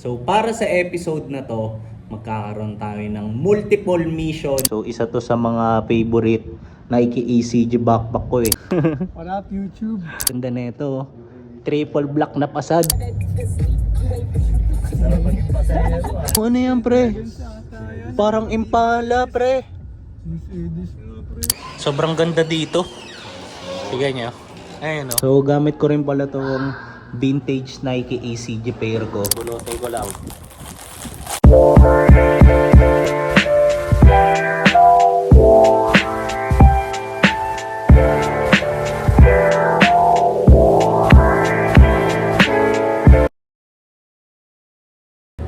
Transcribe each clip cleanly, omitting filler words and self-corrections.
So para sa episode na to, magkakaroon tayo ng multiple mission. So isa to sa mga favorite Nike ECG backpack ko eh. What up, YouTube? Ganda nito. Triple black na pasad. Ano yan pre? Parang Impala pre. Sobrang ganda dito. Tignan nyo. Ayan o. So gamit ko rin pala tong vintage Nike ECG pair ko. Bulotin ko lang.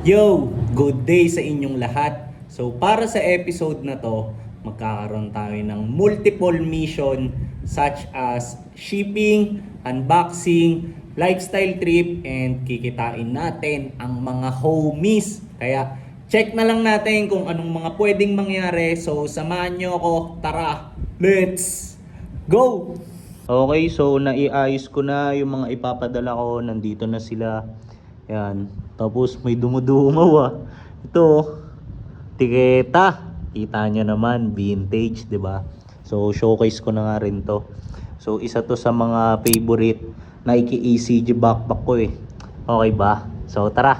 Yo! Good day sa inyong lahat. So para sa episode na to, magkakaroon tayo ng multiple mission such as shipping, unboxing, lifestyle trip, and kikitain natin ang mga homies. Kaya check na lang natin kung anong mga pwedeng mangyari. So samahan nyo ako. Tara, let's go! Okay, so naiayos ko na yung mga ipapadala ko. Nandito na sila. Yan. Tapos may dumudumaw ah. Ito, tiketa. Kita nyo naman, vintage, 'di ba? So showcase ko na nga rin to. So isa to sa mga favorite Nike ECG backpack ko eh. Okay ba? So tara.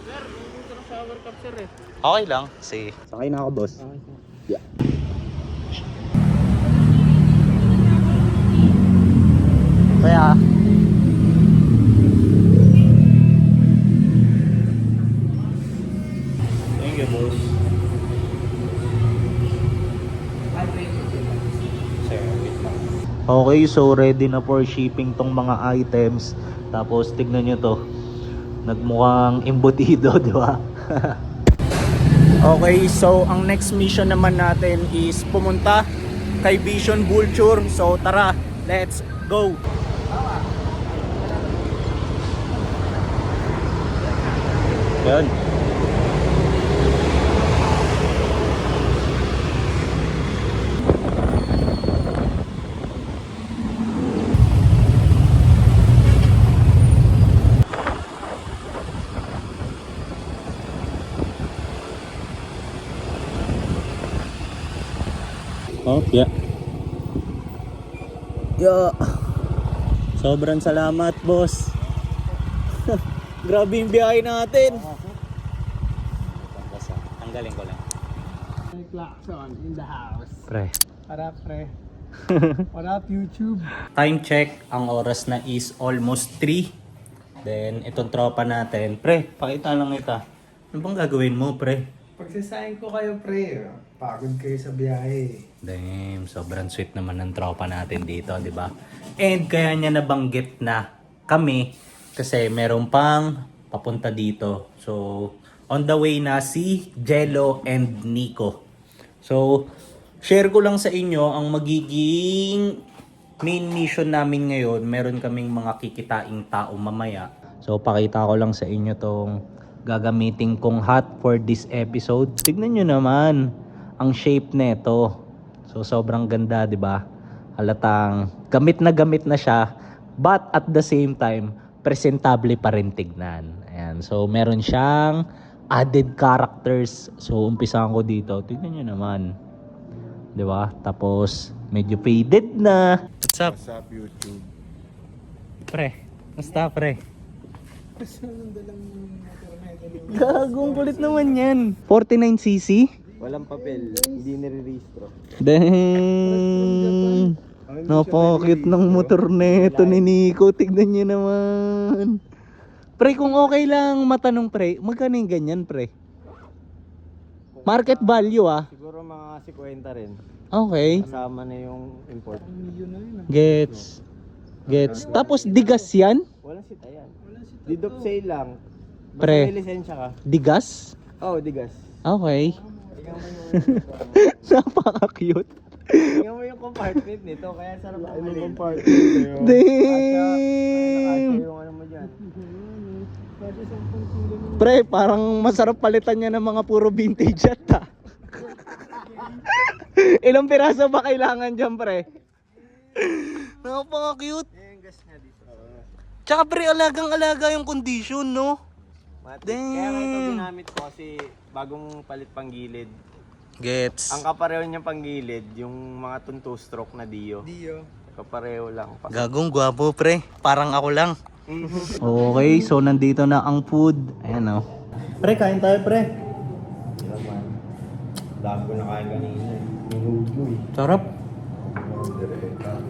Sir, dito na shower cap, sir eh. Okay lang. Sige. Sakay na ako, boss. Yeah. Kaya thank you, boss. Okay, so ready na for shipping tong mga items. Tapos tignan nyo to. Nagmukhang embutido, di ba? Okay, so ang next mission naman natin is pumunta kay Vision Vulture. So tara, let's go! Yan. Oh, yeah. Yeah. Sobrang salamat, boss. Grabe yung biyahe natin. Tanggalin ko lang. Klaxon in the house. Pre. What up, pre? What up, YouTube? Time check. Ang oras na is almost 3. Then, itong tropa natin. Pre, pakita lang ita. Ano bang gagawin mo, pre? Pagsasayin ko kayo, pre. Pagod kayo sa biyahe. Damn, sobrang sweet naman ng tropa natin dito, di ba? And kaya niya nabanggit na kami kasi meron pang papunta dito. So, on the way na si Jello and Nico. So, share ko lang sa inyo ang magiging main mission namin ngayon. Meron kaming mga kikitaing tao mamaya. So, pakita ko lang sa inyo tong gagamitin kong hat for this episode. Tignan nyo naman ang shape nito. So sobrang ganda, 'di ba? Halatang gamit na siya, but at the same time presentable pa rin tignan. Ayan. So meron siyang added characters. So umpisahan ko dito. Tignan niyo naman. 'Di ba? Tapos medyo faded na. What's up? What's up, YouTube? Pre, basta pre. Gagong kulit naman yan. 49cc? Walang papel, hindi nire-registro. Dang! Napaka-cute ng motor neto ni Nico. Tignan niyo naman. Pre, kung okay lang matanong pre, magkano yung ganyan pre? Market value ah. Siguro mga 50 rin. Okay. Kasama na yung import. Gets. Gets. Tapos digas yan? Walang sita yan. Didop sale lang. Basta Pre. may lisensya ka. Digas? Oh, digas. Okay. Tingnan mo yung Napaka-cute. tingnan mo yung compartment nito. Kaya sarap ang Ano halin. compartment? Damn! Yung ano mo dyan. Pre, parang masarap palitan niya ng mga puro vintage at ah. Ilang piraso ba kailangan dyan, pre? Napaka-cute. Yung gas nga dito. Tsaka pre, alagang-alaga yung condition, no? Kaya nga ito Damn! ginamit ko kasi bagong palit pang gilid. Gets. Ang kapareho niyang panggilid, yung mga two-stroke na Dio. Dio. Kapareho lang. Gagong gwapo pre. Parang ako lang. Okay, so nandito na ang food. Ayan o. Pre, kain tayo pre. Dami ko na kain kanina. Sarap.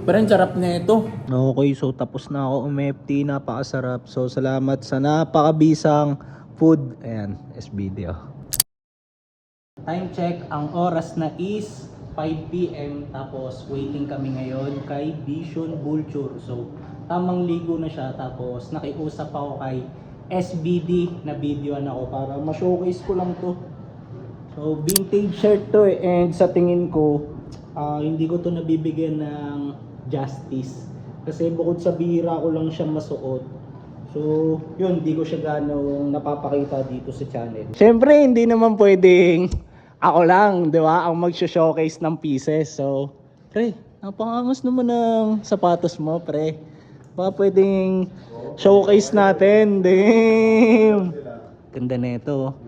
Pero ang sarap na ito. Okay, so tapos na ako umepti. Napakasarap. So salamat sa napakabisang food. Ayan, SBD oh. Time check. Ang oras na is 5 PM. Tapos waiting kami ngayon kay Vision Vulture. So tamang ligo na siya. Tapos nakiusap ako kay SBD na videoan ako para ma-showcase ko lang to. So vintage shirt to eh. And sa tingin ko hindi ko to nabibigyan ng justice kasi bukod sa bihira ko lang siya masuot, so yun, hindi ko siya ganong napapakita dito sa channel. Syempre hindi naman pwedeng ako lang, di ba, ang mag-showcase ng pieces. So pre, napakangas naman ng sapatos mo pre, baka pwedeng showcase natin. Damn, ganda na ito.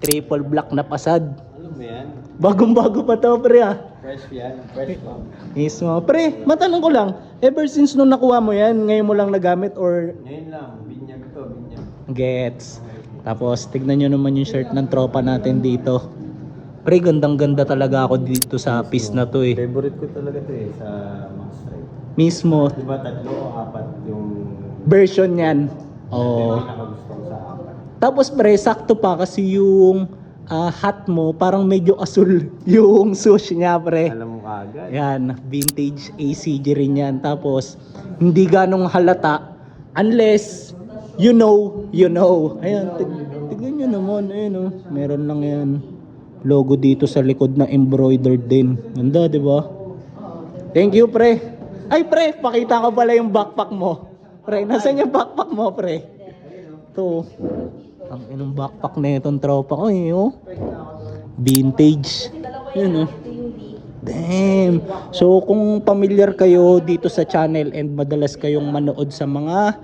Triple black na pasad. Alam mo yan? Bagong bago pa to pre ah. Fresh yan. Fresh pa. Mismo. Pre, matanong ko lang, ever since nung nakuha mo yan, ngayon mo lang nagamit or Ngayon lang. Binyag to. Binyag. gets? Tapos, tignan nyo naman yung shirt ng tropa natin dito. Pre, gandang-ganda talaga ako dito sa piece na to eh. Favorite ko talaga to eh. Sa mga stripe. Mismo. Diba 3 o 4 yung Version yan. Oo. pinakagusto ko sa 4. Tapos pre, sakto pa kasi yung hat mo, parang medyo asul yung swoosh niya pre. Alam mo kaagad. Yan, vintage ACG rin yan. Tapos, hindi ganong halata unless you know, you know. Ayan, tignan nyo naman. Ayan o, meron lang yan. Logo dito sa likod na embroidered din. Ganda, di ba? Thank you, pre. Ay, pre, pakita ko pala yung backpack mo. Pre, nasan yung backpack mo, pre? Ito. Ang inong backpack na itong tropa ko eh, oh. Vintage. Yun, oh. Damn. So kung familiar kayo dito sa channel and madalas kayong manood sa mga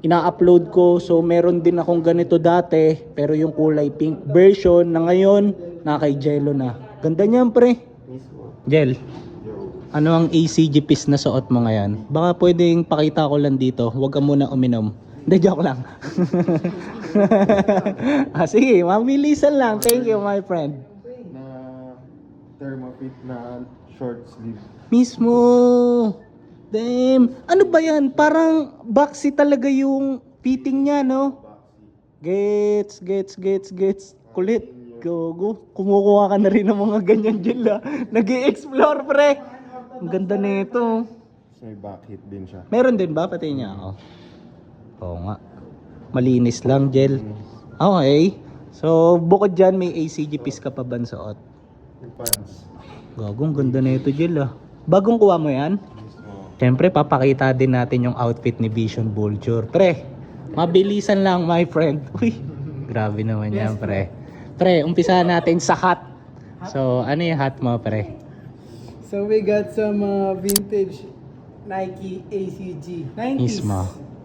ina-upload ko, so meron din akong ganito dati, pero yung kulay pink version na ngayon na kay Jello na. Ganda niyan pre. Jel, ano ang ACG piece na suot mo ngayon? Baka pwedeng pakita ko lang dito. Huwag ka muna uminom. Hindi, joke lang. Sige, mabilisan lang. Thank you, my friend. Na thermofit na short sleeve. Mismo. Damn. Ano ba yan? Parang boxy talaga yung fitting niya, no? Gets. Kulit. Gogo. Kumukuha ka na rin ng mga ganyan dyan, Nag-i-explore, pre. Ang ganda nito. May back hit din siya. Meron din ba? Pati niya ako. Oo nga. Malinis lang, Jel. Okay. So, bukod dyan, may ACG piece ka pa ba suot? Pants. Gagong ganda na ito, Jel ah. Bagong kuha mo yan? Siyempre, papakita din natin yung outfit ni Vision Vulture. Pre, mabilisan lang, my friend. Uy, grabe naman yan, pre. Pre, umpisa natin sa hat. So, ano yung hat mo, pre? So we got some vintage Nike ACG 90s.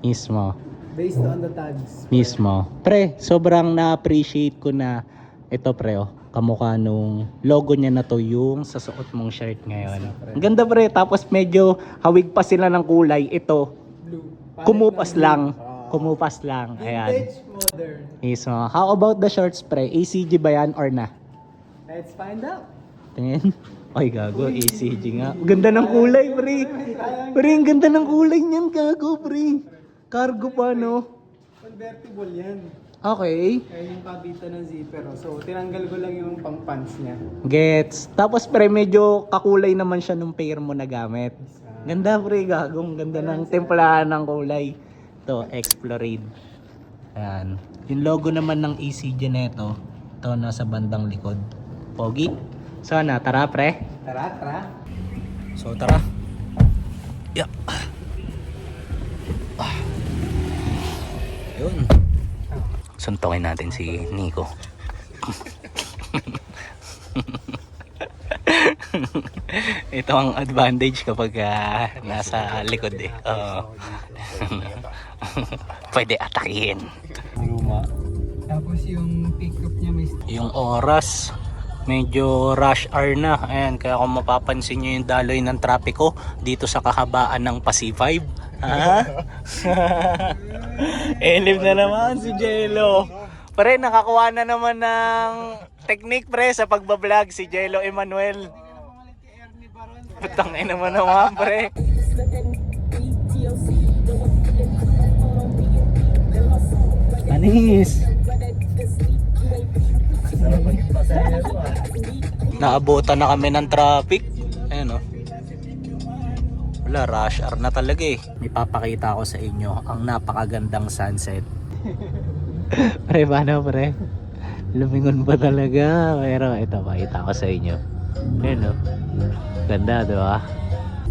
Mismo. Based on the tags. Mismo. Pre, sobrang na-appreciate ko na ito, pre, oh. Kamukha nung logo niya na to yung sa suot mong shirt ngayon. Ang ganda, pre. Tapos medyo hawig pa sila ng kulay. Ito, Blue. kumupas lang. Kumupas lang. Ayan. Vintage modern. Mismo. How about the shorts, pre? ACG ba yan or na? Let's find out. Tingin. Ay, gago. ACG nga. Ganda ng kulay, pre. Pre, ang ganda ng kulay niyan, gago, pre. Cargo pa, no? Convertible yan. Okay. Kaya yung pagitan ng zipper. So tinanggal ko lang yung pang pants niya. Gets. Tapos, pre, medyo kakulay naman siya nung pair mo na gamit. Ganda, pre. Gagong ganda ng templahan ng kulay. Ito, Explorade. Ayan. Yung logo naman ng ACG na ito, ito nasa bandang likod. Pogi. So, na, tara, pre. Tara. So, tara. Yeah. Ayun. Suntokin natin si Nico. Ito ang advantage kapag nasa likod eh. Pwede atakin. Luma. Tapos yung pick-up niya may Yung oras, medyo rush hour na. Ayan, kaya kung mapapansin nyo yung daloy ng trapiko dito sa kahabaan ng Pasay 5. Ha? Elif na naman si Jello. Pre, nakakuha na naman ng technique pre sa pagbablog si Jello Emmanuel. Putang ina naman pre. Anis. Naabutan na kami ng traffic. Ayan o. Wala, rush hour na talaga eh. May papakita ko sa inyo ang napakagandang sunset. Pre, paano pre? Lumingon pa talaga. Pero ito, pakita ko sa inyo. Ayan o. Ganda, diba?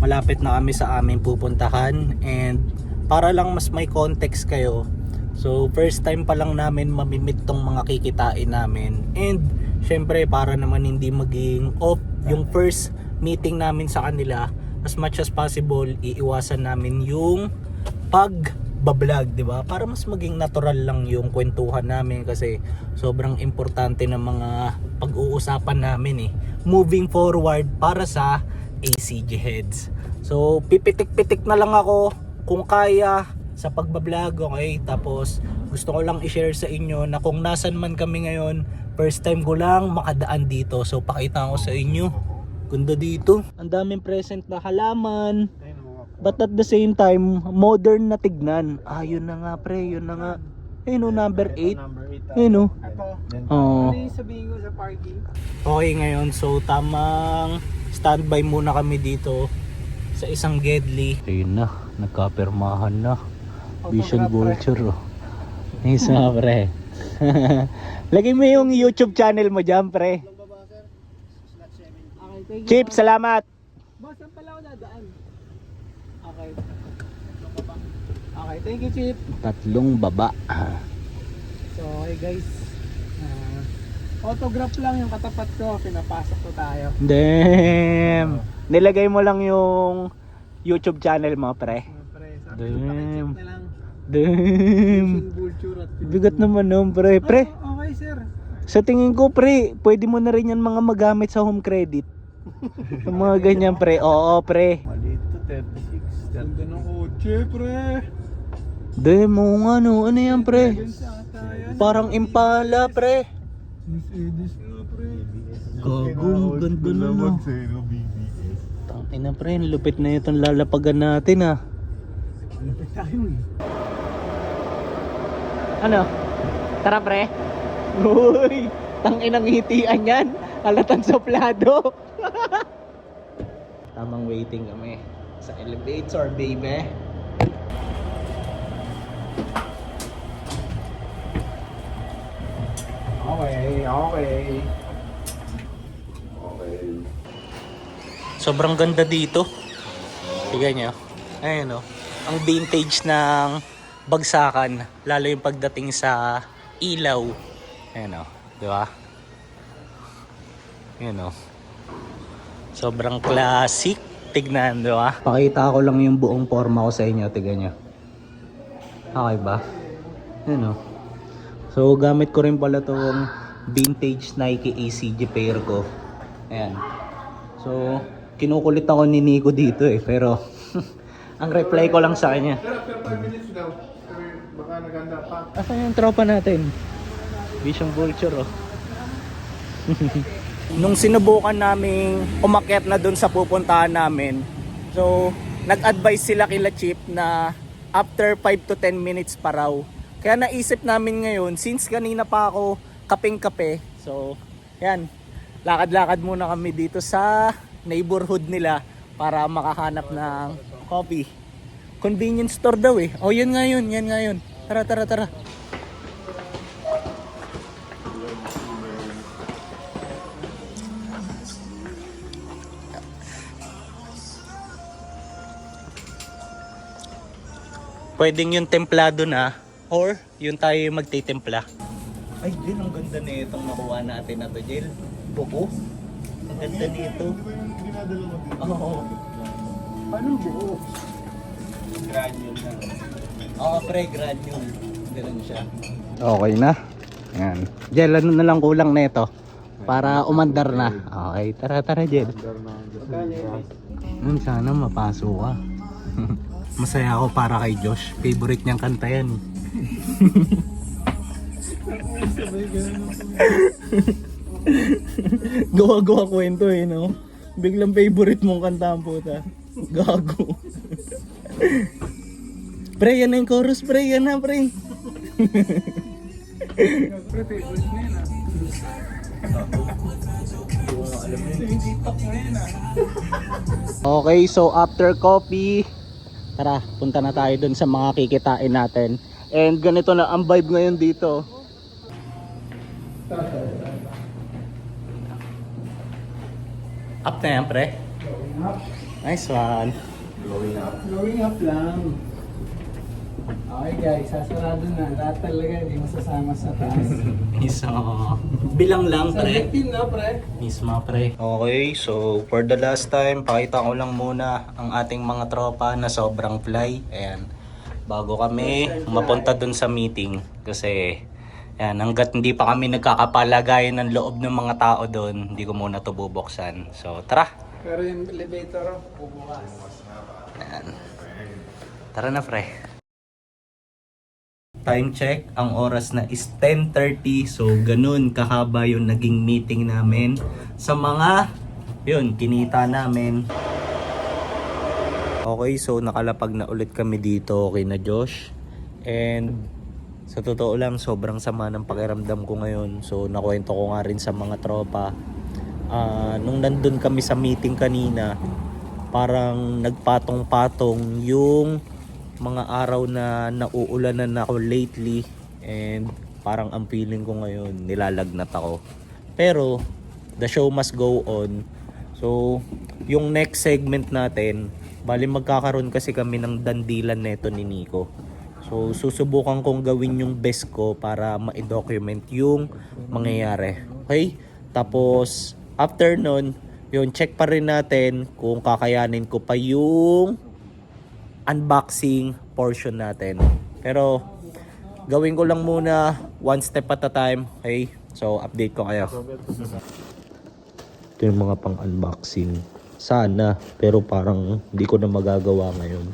Malapit na kami sa aming pupuntahan. And para lang mas may context kayo, so first time pa lang namin mamimit tong mga kikitain namin. And syempre para naman hindi maging off yung first meeting namin sa kanila, as much as possible iiwasan namin yung pag-vlog, di ba? Para mas maging natural lang yung kwentuhan namin kasi sobrang importante ng mga pag-uusapan namin eh. Moving forward para sa ACG heads. So pipitik-pitik na lang ako kung kaya sa pagbablog, okay? Tapos gusto ko lang i-share sa inyo na kung nasan man kami ngayon, first time ko lang makadaan dito. So pakita ko sa inyo. Ganda dito. Ang daming present na halaman. But at the same time, modern na tignan. Ah, yun na nga pre, yun na nga. Ayun o, number 8. Ayun o. Oh. Ano yung sabihin ko sa parking? Okay ngayon, so tamang standby muna kami dito sa isang Gedli. Ayun na, nagkapirmahan na. Vision Vulture oh. Isa pre. Lagay mo yung YouTube channel mo dyan pre. Chip, salamat. Boss, saan pala ako nadaan? Okay. Okay, thank you, Chip. Tatlong baba. So, okay guys. Autograph lang yung katapat ko. Pinapasok ko tayo. Damn. Nilagay mo lang yung YouTube channel mo pre. Pre, Damn. na lang. Damn. Vulture at Bigat naman nun pre. Pre, okay, sir. sa tingin ko pre, pwede mo na rin yan mga magamit sa home credit. Yung mga ganyan pre. Oo pre. Malito, 36. Ganda ng kotse, pre. Damn mo nga no. Ano yan pre? Gansa ata yan. Parang Impala pre. Mercedes na, pre. Gago, ganda na no. Tangina pre, lupit na itong lalapagan natin ah. Malapit tayo eh. Ano? Tara pre. Uy, tanginang hitian yan. Halatang soplado. Tamang waiting kami sa elevator, baby. Okay. Sobrang ganda dito. Tignan nyo. Ayun o. Ang vintage ng Bagsakan. Lalo yung pagdating sa ilaw. Ayun o. Diba? Ayun o. Sobrang classic. Tignan, diba? Pakita ko lang yung buong forma ko sa inyo. Tignan nyo. Okay ba? Ayun o. So gamit ko rin pala tong vintage Nike ACG pair ko. Ayan. So kinukulit ako ni Nico dito eh, pero ang reply ko lang sa kanya. Pero 5 minutes daw. Baka naganda pa. Asan yung tropa natin? Vision Vulture oh. Nung sinubukan naming umakyat na dun sa pupuntahan namin, so nag-advise sila kila Chip na after 5 to 10 minutes pa raw. Kaya naisip namin ngayon, since kanina pa ako kapeng-kape, so yan, lakad-lakad muna kami dito sa neighborhood nila para makahanap ng coffee. Convenience store daw eh. Oh, yan nga yun. Tara. Pwedeng yung templado na or yung tayo yung magtitimpla. Ay, Jel, ang ganda na itong nakuha natin na to, Jel. Buko. Ang ganda nito. Oo. Ano buo? Granule na. Oo, pre, granule. Ganun siya. Okay na. Yan. Jel, ano na lang kulang na ito? Para umandar na. Okay, tara Jel. Sana mapasok ka. Masaya ako para kay Josh. Favorite niyang kanta yan. Gawa-gawa kwento eh, no? Biglang favorite mong kanta ang puta. Gago. Pre, yan na yung chorus, pre. Yan na, pre. Okay, so after coffee, tara, punta na tayo dun sa mga kikitain natin. And ganito na ang vibe ngayon dito. Up na yan, pre. Nice one. Growing up lang. Okay guys, sasarado na. Lahat talaga hindi masasama sa taas. So, bilang lang, pre. Sa na, pre. Mismo, pre. Okay, so for the last time, pakita ko lang muna ang ating mga tropa na sobrang fly. Ayan. Bago kami mapunta dun sa meeting. Kasi, ayan, hanggat hindi pa kami nagkakapalagayan ng loob ng mga tao dun, hindi ko muna to bubuksan. So, tara. Pero yung elevator, bubukas. Ayan. Tara na, pre. Time check, ang oras na is 10:30. So, ganun kahaba yung naging meeting namin. Sa mga, yun, kinita namin. Okay, so nakalapag na ulit kami dito kay na Josh. And sa totoo lang, sobrang sama ng pakiramdam ko ngayon. So, nakwento ko nga rin sa mga tropa. Nung nandun kami sa meeting kanina, parang nagpatong-patong yung mga araw na nauulanan ako lately, and parang ang feeling ko ngayon nilalagnat ako. Pero the show must go on. So yung next segment natin, bali magkakaroon kasi kami ng dandilan neto ni Nico. So susubukan kong gawin yung best ko para ma-document yung mangyayari. Okay? Tapos after nun, yun, check pa rin natin kung kakayanin ko pa yung unboxing portion natin. Pero gawin ko lang muna one step at a time. Okay? So update ko kayo. Ito yung mga pang unboxing. Sana, pero parang hindi ko na magagawa ngayon.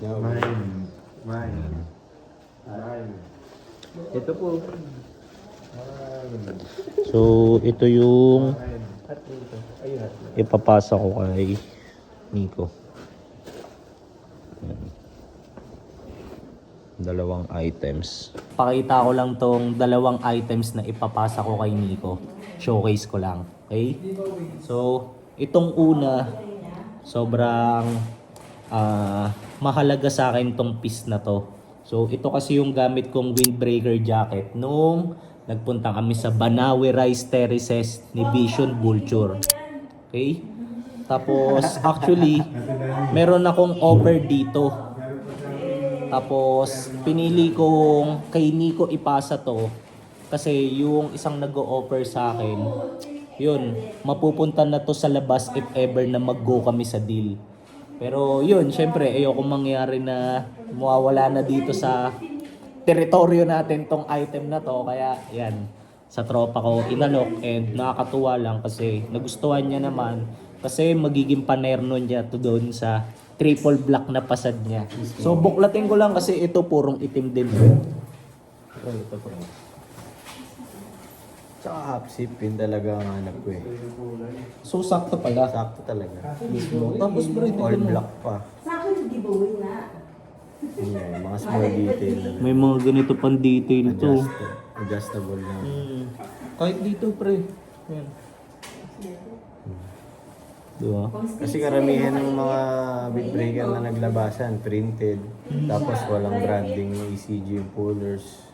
Mine. Ito po. So ito yung ipapasa ko kay Nico. Dalawang items. Pakita ko lang tong dalawang items na ipapasa ko kay Nico. Showcase ko lang. Okay? So, itong una, sobrang mahalaga sa akin tong piece na to. So, ito kasi yung gamit kong windbreaker jacket nung nagpunta kami sa Banawe Rice Terraces ni Vision Vulture. Okay? Tapos, actually, meron akong offer dito. Tapos, pinili kong kay Nico ipasa to kasi yung isang nag-o-offer sa akin, yun, mapupunta na to sa labas if ever na mag-go kami sa deal. Pero yun, syempre, ayoko mangyari na mawawala na dito sa teritoryo natin tong item na to. Kaya, yan, sa tropa ko inalok, and nakakatuwa lang kasi nagustuhan niya naman kasi magiging panerno niya to doon sa triple black na pasad niya. So buklatin ko lang kasi ito purong itim din. Ito po. Tsaka half zip yun talaga ang hanap ko eh. So sakto pala. Sakto talaga. Mismo. Tapos bro, All black pa. Sa akin, giveaway na. Yun yan, mga small detail na. May mga ganito pang detail to. Adjustable na. Kahit dito pre. Yan. Diba? Kasi karamihan ng mga windbreaker na naglabasan, printed. Tapos walang branding ng ECG yung pullers.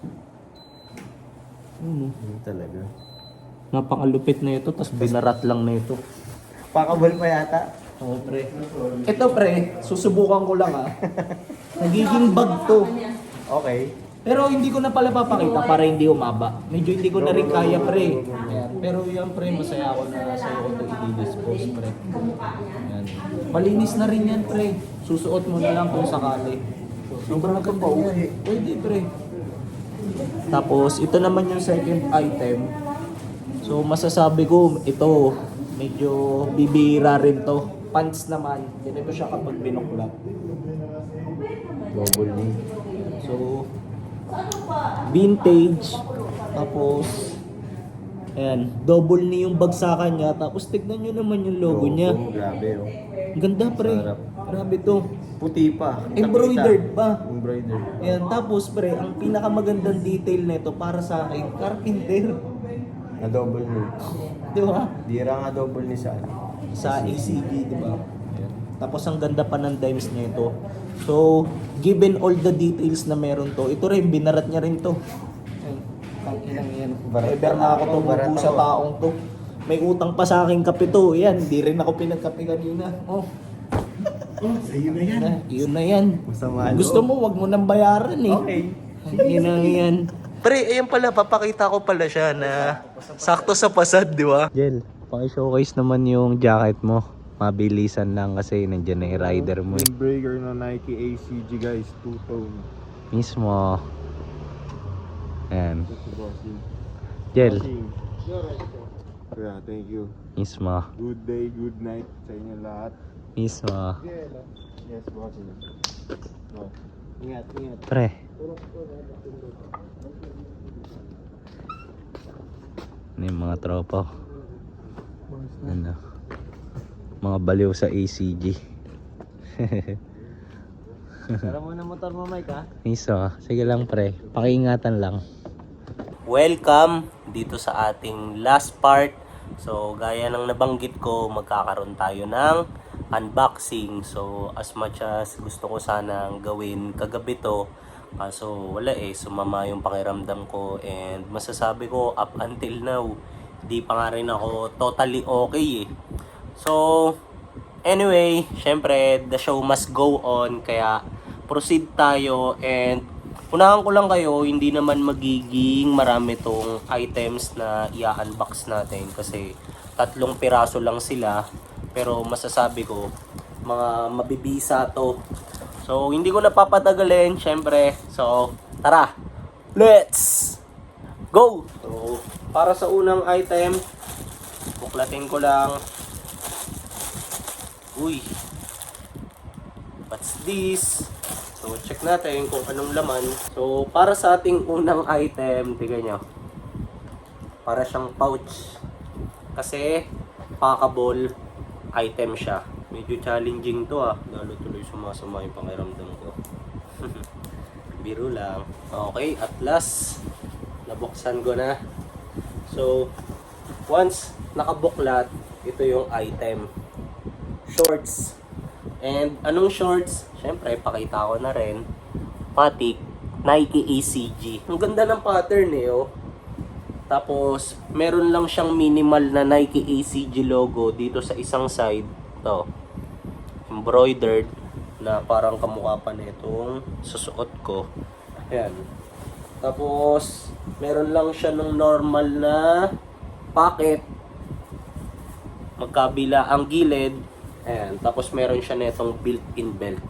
Yun talaga. Napakalupit na ito, tapos binarat lang na ito. Pakabal pa yata. Oo pre. Ito pre, susubukan ko lang Nagiging bag to. Okay. Pero hindi ko na pala papakita para hindi umaba. Medyo hindi ko na rin kaya pre. Ayan. Pero yan pre, masaya ako na sa'yo ko ito i-dispose pre. Ayan. Malinis na rin yan pre. Susuot mo na lang kung sakali. Sobrang nagpapauwi. Pwede pre. Tapos, ito naman yung second item. So, masasabi ko, ito, medyo bibira rin to. Pants naman, ganito siya kapag binuklat. Double knee. So, vintage. Tapos, ayan, double knee yung bagsakan niya. Tapos, tignan nyo naman yung logo niya. Grabe oh. Ang ganda pre. Sarap. Grabe to. Puti pa. Embroidered pa. Embroidered. Ayan, tapos pre, ang pinakamagandang detail nito para sa akin, carpenter. Na double knee. Di ba? Dira nga double knee sa ano. Sa ACG, di ba? Ayan. Tapos ang ganda pa ng dimes nito. So, given all the details na meron to, ito rin, binarat niya rin to. Ayan. Tanginang yan. Barat Ever na ako ako, barat tumubo sa ako. taong to. May utang pa sa aking kape to. Ayan, hindi rin ako pinagkape kanina. Oh. Sa'yo na yan. Yun na yan. Masama Gusto mo, wag mo nang bayaran eh. Okay. Yun na yan. Pre, ayan pala, papakita ko pala siya na sakto sa pasad, di ba? Jel, paki-showcase naman yung jacket mo. Mabilisan lang kasi nandiyan na yung rider mo eh. Windbreaker na Nike ACG guys, two-tone. Mismo. Ayan. Bossing. Jel, Yeah, thank you. mismo. Good day, good night sa inyo lahat. Mismo. Yes, bossing. Oh. Ingat, ingat. Pre. Ano yung mga tropa? Ano? Mga baliw sa ACG. Tara muna motor mo, Mike, ha? Miso, sige lang pre, pakiingatan lang. Welcome dito sa ating last part. So, gaya ng nabanggit ko, magkakaroon tayo ng unboxing. So, as much as gusto ko sanang gawin kagabi to, kaso wala eh, sumama yung pakiramdam ko. And masasabi ko, up until now, di pa nga rin ako totally okay eh. So, anyway, syempre, the show must go on. Kaya, proceed tayo. And, unahan ko lang kayo, hindi naman magiging marami tong items na i-unbox natin. Kasi, 3 piraso lang sila. Pero, masasabi ko, mga mabibisa to. So, hindi ko napapatagalin, syempre. So, tara! Let's go! So, para sa unang item, buklatin ko lang. Uy, what's this? So, check natin kung anong laman. So, para sa ating unang item, tignan nyo. Para siyang pouch. Kasi, packable item siya. Medyo challenging to ah. Lalo tuloy sumasama yung pakiramdam ko. Biro lang. Okay, at last, nabuksan ko na. So, once nakabuklat, ito yung item. Shorts. And anong shorts? Siyempre, pakita ko na rin. Patik, Nike ACG. Ang ganda ng pattern eh, oh. Tapos, meron lang siyang minimal na Nike ACG logo dito sa isang side. Ito. Embroidered na parang kamukha pa nitong susuot ko. Ayan. Tapos, meron lang siya ng normal na pocket. Magkabila ang gilid. Ayan, tapos meron siya netong built-in belt.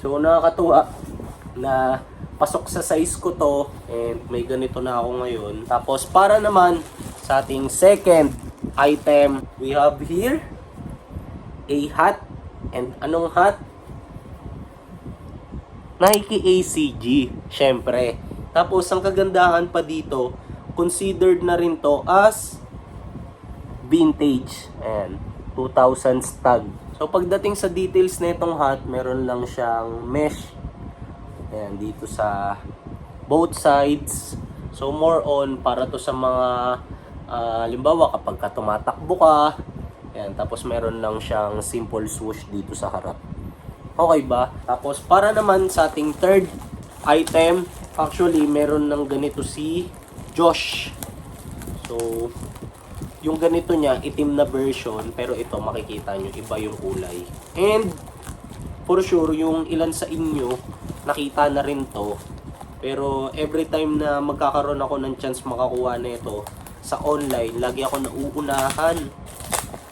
So nakakatuwa na pasok sa size ko to and may ganito na ako ngayon. Tapos para naman sa ating second item, we have here a hat. And anong hat? Nike ACG, syempre. Tapos ang kagandahan pa dito, considered na rin to as vintage. Ayan. 2000s tag. So pagdating sa details nitong hat, meron lang siyang mesh. Ayan, dito sa both sides. So more on para to sa mga halimbawa kapag ka tumatakbo ka. Ayan, tapos meron lang siyang simple swoosh dito sa harap. Okay ba? Tapos para naman sa ating third item, actually meron ng ganito si Josh. So yung ganito niya, itim na version, pero ito makikita nyo, iba yung kulay. And, for sure, yung ilan sa inyo, nakita na rin to. Pero, every time na magkakaroon ako ng chance makakuha na ito sa online, lagi ako nauunahan.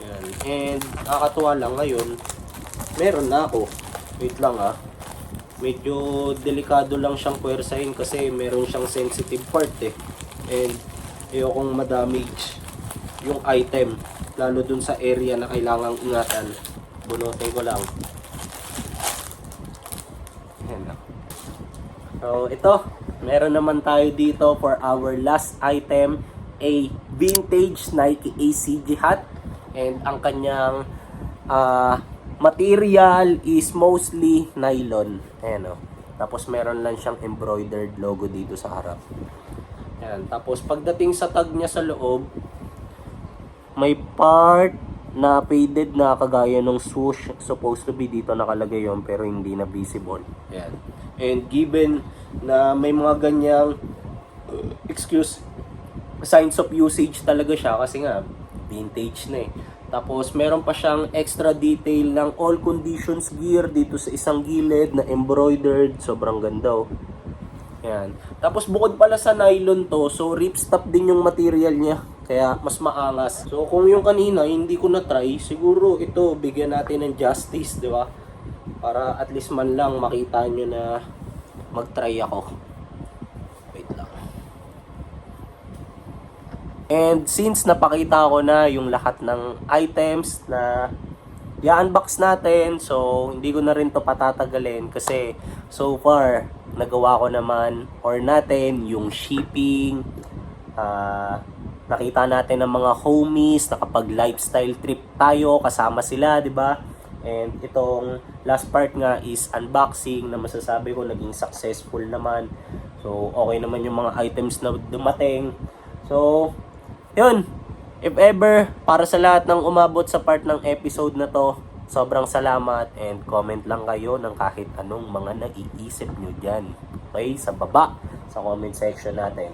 Yan. And, nakakatuwa lang ngayon, meron na ako. Wait lang ah. medyo delikado lang siyang puwersahin kasi meron siyang sensitive part eh. And ayokong ma-damage yung item, lalo dun sa area na kailangang ingatan. Bunutin ko lang. Ayan lang. So ito, meron naman tayo dito for our last item, a vintage Nike ACG hat. And ang kanyang material is mostly nylon. Ayan o. Tapos meron lang siyang embroidered logo dito sa harap. Ayan. Tapos pagdating sa tag niya sa loob, may part na faded na kagaya ng swoosh. Supposed to be dito nakalagay yon pero hindi na visible. Ayan. And given na may mga ganyang signs of usage talaga siya kasi nga vintage na eh. Tapos meron pa siyang extra detail ng all conditions gear dito sa isang gilid na embroidered. Sobrang ganda oh. Yan. Tapos bukod pala sa nylon to, so ripstop din yung material niya. Kaya mas maangas. So kung yung kanina hindi ko na try, siguro ito bigyan natin ng justice, di ba? Para at least man lang makita nyo na mag-try ako. Wait lang. And since napakita ko na yung lahat ng items na i-unbox natin, so hindi ko na rin to patatagalin kasi so far nagawa ko naman or natin yung shipping, nakita natin ng mga homies, nakapag lifestyle trip tayo kasama sila, di ba? And itong last part nga is unboxing na masasabi ko naging successful naman. So okay naman yung mga items na dumating. So yun, if ever, para sa lahat ng umabot sa part ng episode na to, sobrang salamat and comment lang kayo ng kahit anong mga naiisip nyo dyan. Okay, sa baba, sa comment section natin.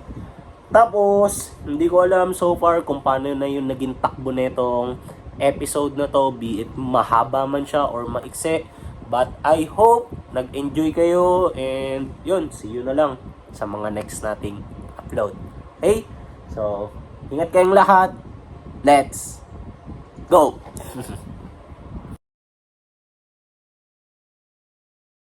Tapos, hindi ko alam so far kung paano na yung naging takbo netong episode na to, be it mahaba man siya or maikse. But I hope nag-enjoy kayo and yun, see you na lang sa mga next nating upload. Okay? So, ingat kayong lahat. Let's go!